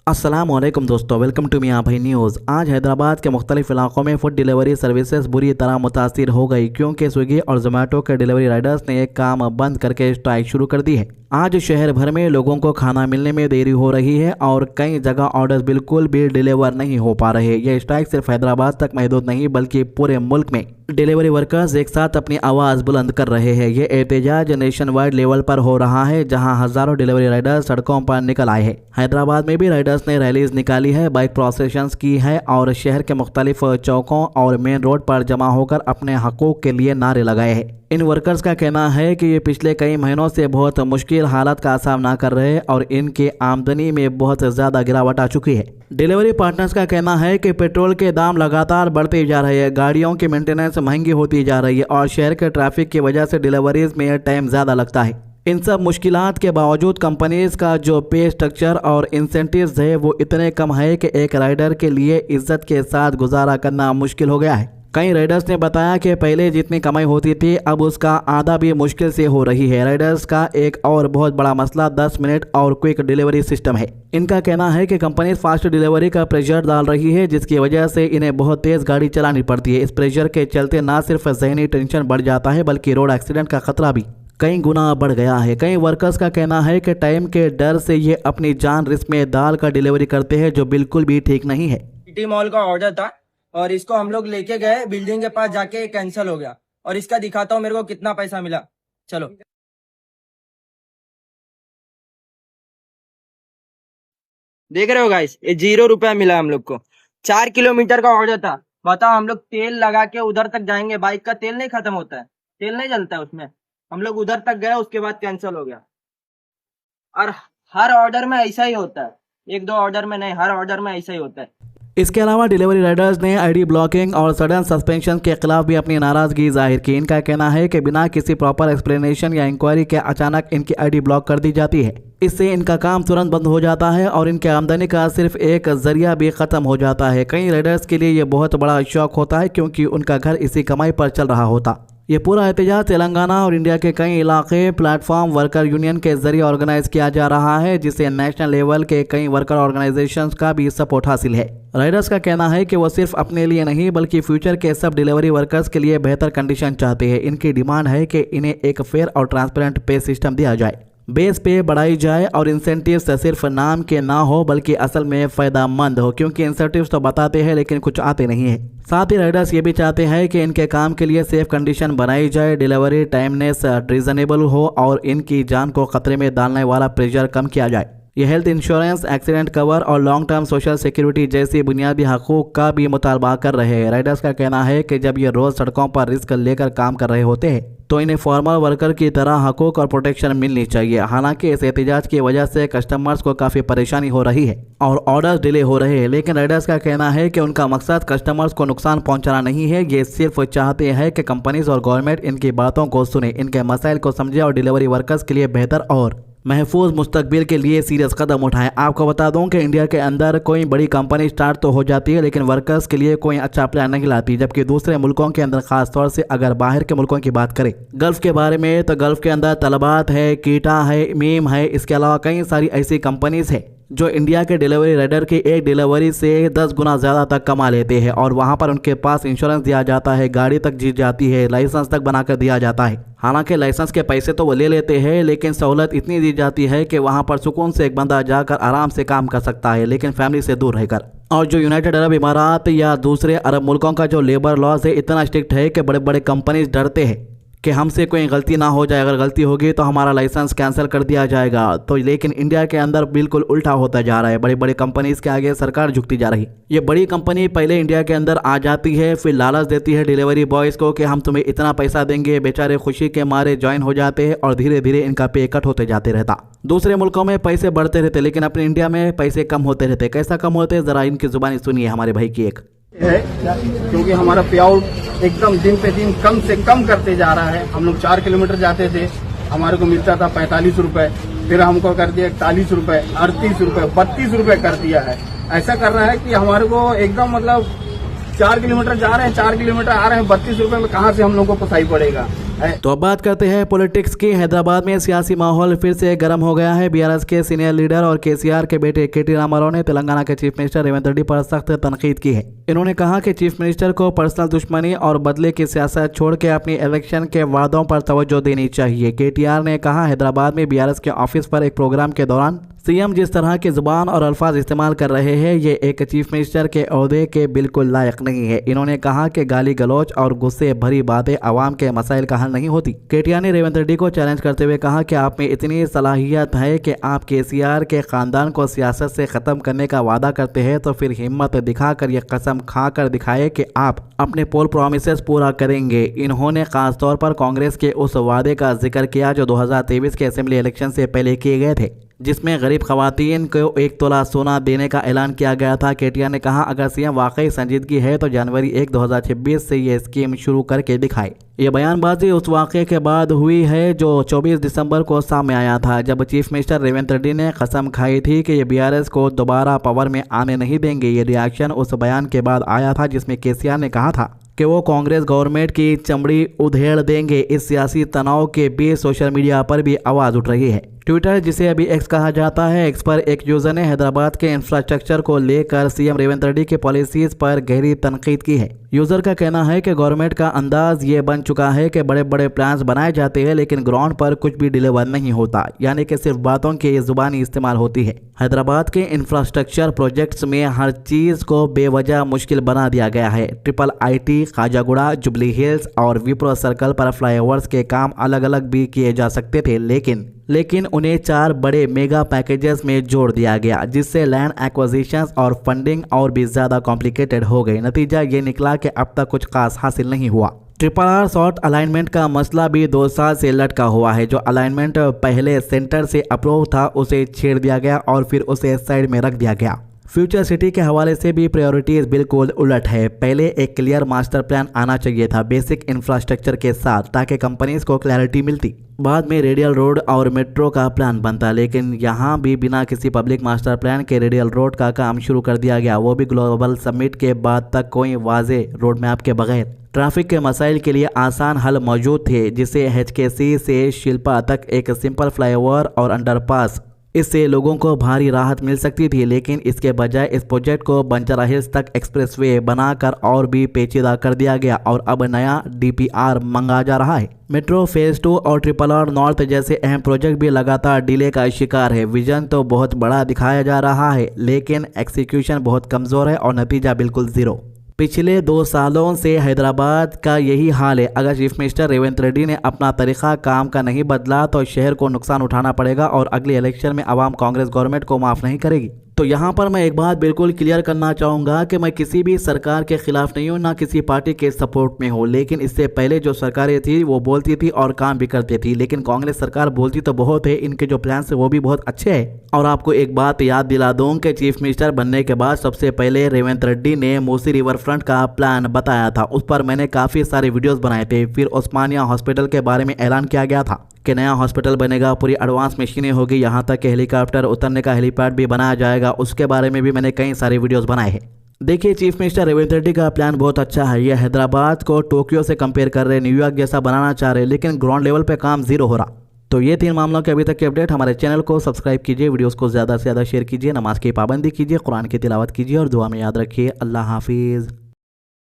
अस्सलामुअलैकुम दोस्तों, welcome to मियां भाई न्यूज़। आज हैदराबाद के मुख्तलिफ इलाकों में फूड डिलीवरी सर्विसेज बुरी तरह मुतासिर हो गई क्योंकि स्विगी और जोमेटो के डिलीवरी राइडर्स ने एक काम बंद करके स्ट्राइक शुरू कर दी है। आज शहर भर में लोगों को खाना मिलने में देरी हो रही है और कई जगह ऑर्डर्स बिल्कुल भी डिलीवर नहीं हो पा रहे। यह स्ट्राइक सिर्फ हैदराबाद तक महदूद नहीं बल्कि पूरे मुल्क में डिलीवरी वर्कर्स एक साथ अपनी आवाज़ बुलंद कर रहे हैं। ये एहतजाज नेशन वाइड लेवल पर हो रहा है जहां हजारों डिलीवरी राइडर्स सड़कों पर निकल आए हैं। हैदराबाद में भी राइडर्स ने रैलीज निकाली है, बाइक प्रोसेशंस की है और शहर के मुख्तलिफ चौकों और मेन रोड पर जमा होकर अपने हकूक के लिए नारे लगाए हैं। इन वर्कर्स का कहना है कि ये पिछले कई महीनों से बहुत मुश्किल हालत का सामना कर रहे हैं और इनकी आमदनी में बहुत ज़्यादा गिरावट आ चुकी है। डिलीवरी पार्टनर्स का कहना है कि पेट्रोल के दाम लगातार बढ़ते जा रहे हैं, गाड़ियों की मेंटेनेंस महंगी होती जा रही है और शहर के ट्रैफिक की वजह से डिलीवरीज में टाइम ज़्यादा लगता है। इन सब मुश्किलात के बावजूद कंपनीज का जो पे स्ट्रक्चर और इंसेंटिव्स है वो इतने कम है कि एक राइडर के लिए इज्जत के साथ गुजारा करना मुश्किल हो गया है। कई राइडर्स ने बताया कि पहले जितनी कमाई होती थी अब उसका आधा भी मुश्किल से हो रही है। राइडर्स का एक और बहुत बड़ा मसला 10 मिनट और क्विक डिलीवरी सिस्टम है। इनका कहना है कि कंपनी फास्ट डिलीवरी का प्रेशर डाल रही है जिसकी वजह से इन्हें बहुत तेज गाड़ी चलानी पड़ती है। इस प्रेशर के चलते न सिर्फ जहनी टेंशन बढ़ जाता है बल्कि रोड एक्सीडेंट का खतरा भी कई गुना बढ़ गया है। कई वर्कर्स का कहना है कि टाइम के डर से ये अपनी जान रिस्क में डाल कर डिलीवरी करते हैं जो बिल्कुल भी ठीक नहीं है। सिटी मॉल का ऑर्डर था और इसको हम लोग लेके गए, बिल्डिंग के पास जाके कैंसिल हो गया और इसका दिखाता हूँ मेरे को कितना पैसा मिला। चलो देख रहे हो गाइस, ये 0 रुपया मिला हम लोग को। 4 किलोमीटर का ऑर्डर था। बताओ, हम लोग तेल लगा के उधर तक जाएंगे, बाइक का तेल नहीं खत्म होता है, तेल नहीं जलता है उसमें। हम लोग उधर तक गए, उसके बाद कैंसिल हो गया। और हर ऑर्डर में ऐसा ही होता है, 1-2 ऑर्डर में नहीं, हर ऑर्डर में ऐसा ही होता है। इसके अलावा डिलीवरी राइडर्स ने आईडी ब्लॉकिंग और सडन सस्पेंशन के खिलाफ भी अपनी नाराजगी जाहिर की। इनका कहना है कि बिना किसी प्रॉपर एक्सप्लेनेशन या इंक्वायरी के अचानक इनकी आईडी ब्लॉक कर दी जाती है। इससे इनका काम तुरंत बंद हो जाता है और इनके आमदनी का सिर्फ एक जरिया भी खत्म हो जाता है। कई राइडर्स के लिए ये बहुत बड़ा शौक होता है क्योंकि उनका घर इसी कमाई पर चल रहा होता। ये पूरा एहतजाज तेलंगाना और इंडिया के कई इलाके प्लेटफॉर्म वर्कर यूनियन के जरिए ऑर्गेनाइज किया जा रहा है जिसे नेशनल लेवल के कई वर्कर ऑर्गेनाइजेशंस का भी सपोर्ट हासिल है। राइडर्स का कहना है कि वो सिर्फ अपने लिए नहीं बल्कि फ्यूचर के सब डिलीवरी वर्कर्स के लिए बेहतर कंडीशन चाहते हैं। इनकी डिमांड है कि इन्हें एक फेयर और ट्रांसपेरेंट पे सिस्टम दिया जाए, बेस पे बढ़ाई जाए और इंसेंटिव्स सिर्फ नाम के ना हो बल्कि असल में फ़ायदेमंद हो क्योंकि इंसेंटिव्स तो बताते हैं लेकिन कुछ आते नहीं है। साथ ही राइडर्स ये भी चाहते हैं कि इनके काम के लिए सेफ कंडीशन बनाई जाए, डिलीवरी टाइमनेस रीजनेबल हो और इनकी जान को खतरे में डालने वाला प्रेशर कम किया जाए। ये हेल्थ इंश्योरेंस, एक्सीडेंट कवर और लॉन्ग टर्म सोशल सिक्योरिटी जैसी बुनियादी हकूक का भी मुतालबा कर रहे हैं। राइडर्स का कहना है कि जब ये रोज़ सड़कों पर रिस्क लेकर काम कर रहे होते हैं तो इन्हें फॉर्मल वर्कर की तरह हकूक और प्रोटेक्शन मिलनी चाहिए। हालांकि इस एहतजाज की वजह से कस्टमर्स को काफ़ी परेशानी हो रही है और ऑर्डर्स डिले हो रहे हैं, लेकिन राइडर्स का कहना है कि उनका मकसद कस्टमर्स को नुकसान पहुंचाना नहीं है। ये सिर्फ चाहते हैं कि कंपनीज और गवर्नमेंट इनकी बातों को सुने, इनके मसाइल को समझे और डिलीवरी वर्कर्स के लिए बेहतर और महफूज मुस्तकबिल के लिए सीरियस कदम उठाएं। आपको बता दूं कि इंडिया के अंदर कोई बड़ी कंपनी स्टार्ट तो हो जाती है लेकिन वर्कर्स के लिए कोई अच्छा प्लान नहीं लाती, जबकि दूसरे मुल्कों के अंदर खास तौर से अगर बाहर के मुल्कों की बात करें गल्फ के बारे में तो गल्फ के अंदर तलबात है, कीटा है, मीम है, इसके अलावा कई सारी ऐसी कंपनीज है जो इंडिया के डिलीवरी राइडर की एक डिलीवरी से 10 गुना ज़्यादा तक कमा लेते हैं और वहां पर उनके पास इंश्योरेंस दिया जाता है, गाड़ी तक जीत जाती है, लाइसेंस तक बनाकर दिया जाता है। हालांकि लाइसेंस के पैसे तो वो ले लेते हैं लेकिन सहूलत इतनी दी जाती है कि वहां पर सुकून से एक बंदा जाकर आराम से काम कर सकता है लेकिन फैमिली से दूर रहकर। और जो यूनाइटेड अरब इमारात या दूसरे अरब मुल्कों का जो लेबर लॉज है इतना स्ट्रिक्ट है कि बड़े बड़े कंपनीज डरते हैं कि हमसे कोई गलती ना हो जाए, अगर गलती होगी तो हमारा लाइसेंस कैंसिल कर दिया जाएगा। तो लेकिन इंडिया के अंदर बिल्कुल उल्टा होता जा रहा है, बड़ी बड़ी कंपनीज के आगे सरकार झुकती जा रही। ये बड़ी कंपनी पहले इंडिया के अंदर आ जाती है, फिर लालच देती है डिलीवरी बॉयज़ को कि हम तुम्हें इतना पैसा देंगे, बेचारे खुशी के मारे ज्वाइन हो जाते हैं और धीरे धीरे इनका पे कट होते जाते रहता। दूसरे मुल्कों में पैसे बढ़ते रहते लेकिन अपने इंडिया में पैसे कम होते रहते। कैसा कम होते, ज़रा इनकी जुबानी सुनिए हमारे भाई की एक है क्योंकि हमारा पे आउट एकदम दिन पे दिन कम से कम करते जा रहा है। हम लोग 4 किलोमीटर जाते थे, हमारे को मिलता था 45 रुपए, फिर हमको कर दिया 41 रुपए, 38 रुपए, 32 रुपए कर दिया है। ऐसा कर रहा है कि हमारे को एकदम मतलब 4 किलोमीटर जा रहे हैं, 4 किलोमीटर आ रहे हैं, 32 रुपए में कहाँ से हम लोग को पोसाई पड़ेगा। तो अब बात करते हैं पॉलिटिक्स की। हैदराबाद में सियासी माहौल फिर से गर्म हो गया है। बीआरएस के सीनियर लीडर और केसीआर के बेटे केटी रामाराव ने तेलंगाना के चीफ मिनिस्टर रेवंत रेड्डी पर सख्त तनकीद की है। इन्होंने कहा कि चीफ मिनिस्टर को पर्सनल दुश्मनी और बदले की सियासत छोड़ के अपनी इलेक्शन के वादों पर तवज्जो देनी चाहिए। केटीआर ने कहा, हैदराबाद में बीआरएस के ऑफिस पर एक प्रोग्राम के दौरान सीएम जिस तरह की जुबान और अल्फाज इस्तेमाल कर रहे हैं, ये एक चीफ मिनिस्टर के ओहदे के बिल्कुल लायक नहीं है। इन्होंने कहा कि गाली गलौज और गुस्से भरी बातें आवाम के मसाइल का हल नहीं होती। केटीआर ने रेवंत रेड्डी को चैलेंज करते हुए कहा कि आप में इतनी सलाहियत है कि आप केसीआर के खानदान को सियासत से खत्म करने का वादा करते हैं, तो फिर हिम्मत दिखाकर ये कसम खाकर दिखाए कि आप अपने पोल प्रॉमिसेस पूरा करेंगे। इन्होंने खासतौर पर कांग्रेस के उस वादे का जिक्र किया जो 2023 के असेंबली इलेक्शन से पहले किए गए थे, जिसमें गरीब खवातीन को 1 तोला सोना देने का ऐलान किया गया था। केटीआर ने कहा, अगर सीएम वाकई संजीदगी है तो जनवरी 1, 2026 से ये स्कीम शुरू करके दिखाए। ये बयानबाजी उस वाक़े के बाद हुई है जो 24 दिसंबर को सामने आया था, जब चीफ मिनिस्टर रेवंत रेड्डी ने कसम खाई थी कि ये बीआरएस को दोबारा पावर में आने नहीं देंगे। ये रिएक्शन उस बयान के बाद आया था जिसमें केसीआर ने कहा था कि वो कांग्रेस गवर्नमेंट की चमड़ी उधेड़ देंगे। इस सियासी तनाव के बीच सोशल मीडिया पर भी आवाज़ उठ रही है। ट्विटर, जिसे अभी एक्स कहा जाता है, एक्स पर एक यूजर ने हैदराबाद के इंफ्रास्ट्रक्चर को लेकर सीएम रेवंत रेड्डी की पॉलिसीज पर गहरी तनकीद की है। यूजर का कहना है कि गवर्नमेंट का अंदाज ये बन चुका है कि बड़े बड़े प्लान्स बनाए जाते हैं लेकिन ग्राउंड पर कुछ भी डिलीवर नहीं होता, यानी कि सिर्फ बातों की जुबानी इस्तेमाल होती है। हैदराबाद के इंफ्रास्ट्रक्चर प्रोजेक्ट्स में हर चीज़ को बेवजह मुश्किल बना दिया गया है। Triple IT, Khajaguda, jubilee hills और विप्रो सर्कल पर फ्लाईओवर्स के काम अलग अलग भी किए जा सकते थे, लेकिन उन्हें 4 बड़े मेगा पैकेजेस में जोड़ दिया गया, जिससे लैंड एक्विजिशंस और फंडिंग और भी ज़्यादा कॉम्प्लिकेटेड हो गई। नतीजा ये निकला कि अब तक कुछ खास हासिल नहीं हुआ। RRR शॉर्ट अलाइनमेंट का मसला भी 2 साल से लटका हुआ है। जो अलाइनमेंट पहले सेंटर से अप्रूव था उसे छेड़ दिया गया और फिर उसे साइड में रख दिया गया। फ्यूचर सिटी के हवाले से भी प्रायोरिटीज बिल्कुल उलट है। पहले एक क्लियर मास्टर प्लान आना चाहिए था बेसिक इंफ्रास्ट्रक्चर के साथ, ताकि कंपनीज को क्लैरिटी मिलती। बाद में रेडियल रोड और मेट्रो का प्लान बनता, लेकिन यहाँ भी बिना किसी पब्लिक मास्टर प्लान के रेडियल रोड का काम शुरू कर दिया गया, वो भी ग्लोबल समिट के बाद तक कोई वाज़े रोड मैप के बगैर। ट्रैफिक के मसाइल के लिए आसान हल मौजूद थे, जिसे HKC से शिल्पा तक एक सिंपल फ्लाईओवर और अंडरपास, इससे लोगों को भारी राहत मिल सकती थी। लेकिन इसके बजाय इस प्रोजेक्ट को बंजारा हिल्स तक एक्सप्रेसवे बनाकर और भी पेचीदा कर दिया गया और अब नया DPR मंगा जा रहा है। मेट्रो फेज 2 और RRR नॉर्थ जैसे अहम प्रोजेक्ट भी लगातार डिले का शिकार है। विजन तो बहुत बड़ा दिखाया जा रहा है, लेकिन एक्सिक्यूशन बहुत कमज़ोर है और नतीजा बिल्कुल ज़ीरो। पिछले 2 सालों से हैदराबाद का यही हाल है। अगर चीफ मिनिस्टर रेवंत रेड्डी ने अपना तरीका काम का नहीं बदला तो शहर को नुकसान उठाना पड़ेगा और अगले इलेक्शन में आवाम कांग्रेस गवर्नमेंट को माफ़ नहीं करेगी। तो यहाँ पर मैं एक बात बिल्कुल क्लियर करना चाहूँगा कि मैं किसी भी सरकार के खिलाफ नहीं हूँ, ना किसी पार्टी के सपोर्ट में हूँ। लेकिन इससे पहले जो सरकारें थी वो बोलती थी और काम भी करती थी, लेकिन कांग्रेस सरकार बोलती तो बहुत है, इनके जो प्लान है वो भी बहुत अच्छे हैं। और आपको एक बात याद दिला दूँ कि चीफ मिनिस्टर बनने के बाद सबसे पहले रेवंत रेड्डी ने मूसी रिवर फ्रंट का प्लान बताया था। उस पर मैंने काफ़ी सारे वीडियोज़ बनाए थे। फिर उस्मानिया हॉस्पिटल के बारे में ऐलान किया गया था कि नया हॉस्पिटल बनेगा, पूरी एडवांस मशीनें होगी, यहाँ तक कि हेलीकॉप्टर उतरने का हेलीपैड भी बनाया जाएगा। उसके बारे में भी मैंने कई सारे वीडियोस बनाए हैं। देखिए, चीफ मिनिस्टर रेवंत रेड्डी का प्लान बहुत अच्छा है। यह हैदराबाद को टोक्यो से कंपेयर कर रहे, न्यूयॉर्क जैसा बनाना चाह रहे, लेकिन ग्राउंड लेवल पे काम ज़ीरो हो रहा। तो ये 3 मामलों के अभी तक के अपडेट। हमारे चैनल को सब्सक्राइब कीजिए, वीडियोस को ज़्यादा से ज़्यादा शेयर कीजिए, नमाज की पाबंदी कीजिए, कुरान की तिलावत कीजिए और दुआ में याद रखिए। अल्लाह हाफिज़।